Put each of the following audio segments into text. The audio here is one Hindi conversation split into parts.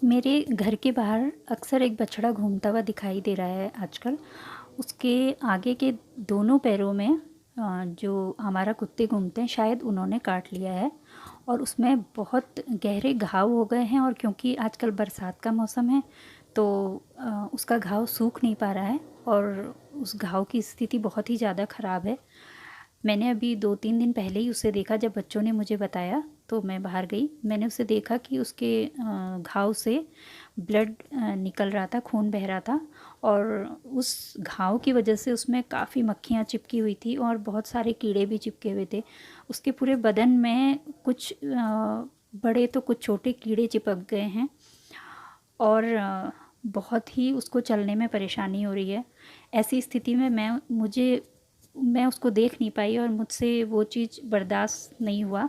मेरे घर के बाहर अक्सर एक बछड़ा घूमता हुआ दिखाई दे रहा है आजकल। उसके आगे के दोनों पैरों में जो हमारा कुत्ते घूमते हैं शायद उन्होंने काट लिया है और उसमें बहुत गहरे घाव हो गए हैं। और क्योंकि आजकल बरसात का मौसम है तो उसका घाव सूख नहीं पा रहा है और उस घाव की स्थिति बहुत ही ज़्यादा ख़राब है। मैंने अभी 2-3 दिन पहले ही उसे देखा। जब बच्चों ने मुझे बताया तो मैं बाहर गई, मैंने उसे देखा कि उसके घाव से ब्लड निकल रहा था, खून बह रहा था और उस घाव की वजह से उसमें काफ़ी मक्खियाँ चिपकी हुई थी और बहुत सारे कीड़े भी चिपके हुए थे। उसके पूरे बदन में कुछ बड़े तो कुछ छोटे कीड़े चिपक गए हैं और बहुत ही उसको चलने में परेशानी हो रही है। ऐसी स्थिति में मैं उसको देख नहीं पाई और मुझसे वो चीज़ बर्दाश्त नहीं हुआ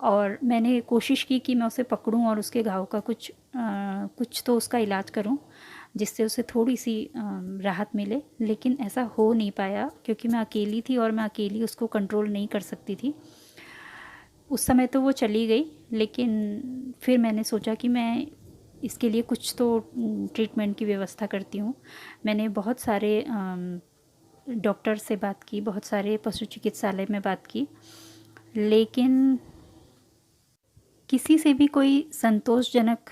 और मैंने कोशिश की कि मैं उसे पकड़ूं और उसके घाव का कुछ तो उसका इलाज करूं जिससे उसे थोड़ी सी राहत मिले। लेकिन ऐसा हो नहीं पाया क्योंकि मैं अकेली थी और मैं अकेली उसको कंट्रोल नहीं कर सकती थी। उस समय तो वो चली गई, लेकिन फिर मैंने सोचा कि मैं इसके लिए कुछ तो ट्रीटमेंट की व्यवस्था करती हूँ। मैंने बहुत सारे डॉक्टर से बात की, बहुत सारे पशु चिकित्सालय में बात की, लेकिन किसी से भी कोई संतोषजनक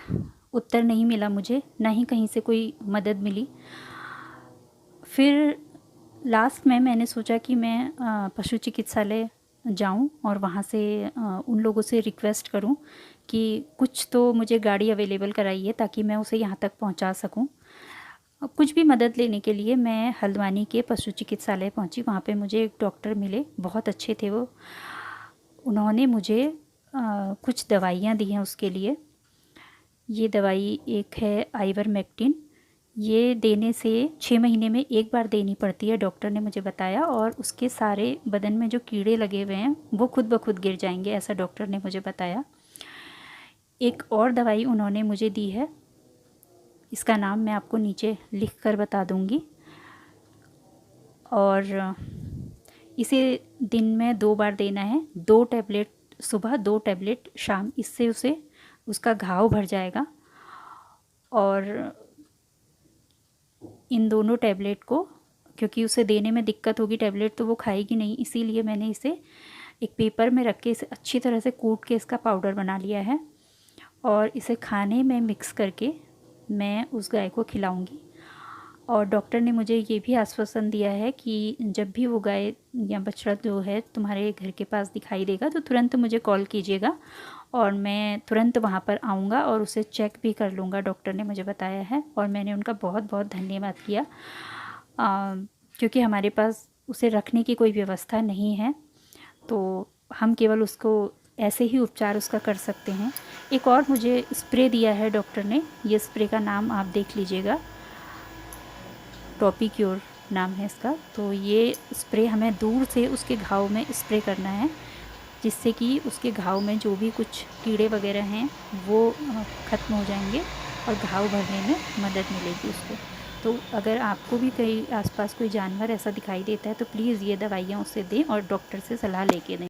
उत्तर नहीं मिला मुझे, ना ही कहीं से कोई मदद मिली। फिर लास्ट में मैंने सोचा कि मैं पशु चिकित्सालय जाऊं और वहाँ से उन लोगों से रिक्वेस्ट करूं कि कुछ तो मुझे गाड़ी अवेलेबल कराइए ताकि मैं उसे यहाँ तक पहुँचा सकूं। कुछ भी मदद लेने के लिए मैं हल्द्वानी के पशु चिकित्सालय पहुंची। वहाँ पे मुझे एक डॉक्टर मिले, बहुत अच्छे थे वो। उन्होंने मुझे कुछ दवाइयाँ दी हैं उसके लिए। ये दवाई एक है आइवरमेक्टिन। ये देने से 6 महीने में एक बार देनी पड़ती है, डॉक्टर ने मुझे बताया, और उसके सारे बदन में जो कीड़े लगे हुए हैं वो खुद ब खुद गिर जाएंगे, ऐसा डॉक्टर ने मुझे बताया। एक और दवाई उन्होंने मुझे दी है, इसका नाम मैं आपको नीचे लिख कर बता दूंगी, और इसे दिन में 2 बार देना है, 2 टैबलेट सुबह 2 टैबलेट शाम। इससे उसका घाव भर जाएगा। और इन दोनों टैबलेट को, क्योंकि उसे देने में दिक्कत होगी, टैबलेट तो वो खाएगी नहीं, इसीलिए मैंने इसे एक पेपर में रख के इसे अच्छी तरह से कूट के इसका पाउडर बना लिया है और इसे खाने में मिक्स करके मैं उस गाय को खिलाऊंगी। और डॉक्टर ने मुझे ये भी आश्वासन दिया है कि जब भी वो गाय या बछड़ा जो है तुम्हारे घर के पास दिखाई देगा तो तुरंत मुझे कॉल कीजिएगा और मैं तुरंत वहाँ पर आऊँगा और उसे चेक भी कर लूँगा, डॉक्टर ने मुझे बताया है। और मैंने उनका बहुत बहुत धन्यवाद किया क्योंकि हमारे पास उसे रखने की कोई व्यवस्था नहीं है, तो हम केवल उसको ऐसे ही उपचार उसका कर सकते हैं। एक और मुझे स्प्रे दिया है डॉक्टर ने, ये स्प्रे का नाम आप देख लीजिएगा, टॉपिक्योर नाम है इसका। तो ये स्प्रे हमें दूर से उसके घाव में स्प्रे करना है जिससे कि उसके घाव में जो भी कुछ कीड़े वगैरह हैं वो ख़त्म हो जाएंगे और घाव भरने में मदद मिलेगी उसको। तो अगर आपको भी कहीं आसपास कोई जानवर ऐसा दिखाई देता है तो प्लीज़ ये दवाइयाँ उसे दें और डॉक्टर से सलाह लेके दें।